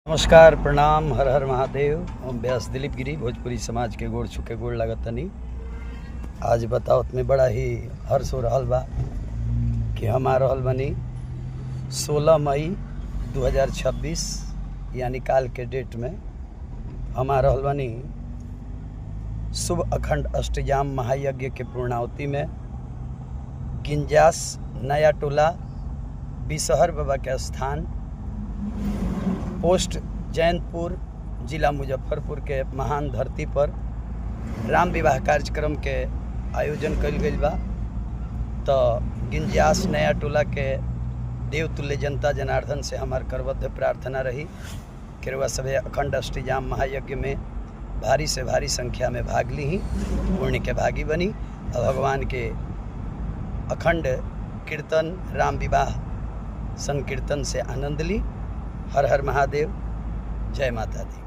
नमस्कार, प्रणाम, हर हर महादेव। हम व्यास दिलीप गिरी भोजपुरी समाज के गोड़ छुके गोड़ लागतनी। आज बतावत में बड़ा ही हर्ष हो रहल बा कि हम आ रहल बनी 16 मई 2026 यानी काल के डेट में हम आ रहल बनी शुभ अखंड अष्टयाम महायज्ञ के पूर्णावती में गिंजास नया टोला बिसहर बाबा के स्थान पोस्ट जैनपुर जिला मुजफ्फरपुर के महान धरती पर राम विवाह कार्यक्रम के आयोजन कल गई बा। तो गिंजास नया टोला के देवतुल्य जनता जनार्दन से हमार करबद्ध प्रार्थना रही कि वह सभी अखंड अष्टयाम महायज्ञ में भारी से भारी संख्या में भाग ली ही पुण्य के भागी बनी और भगवान के अखंड कीर्तन राम विवाह संकीर्तन से आनंद ली। हर हर महादेव, जय माता दी।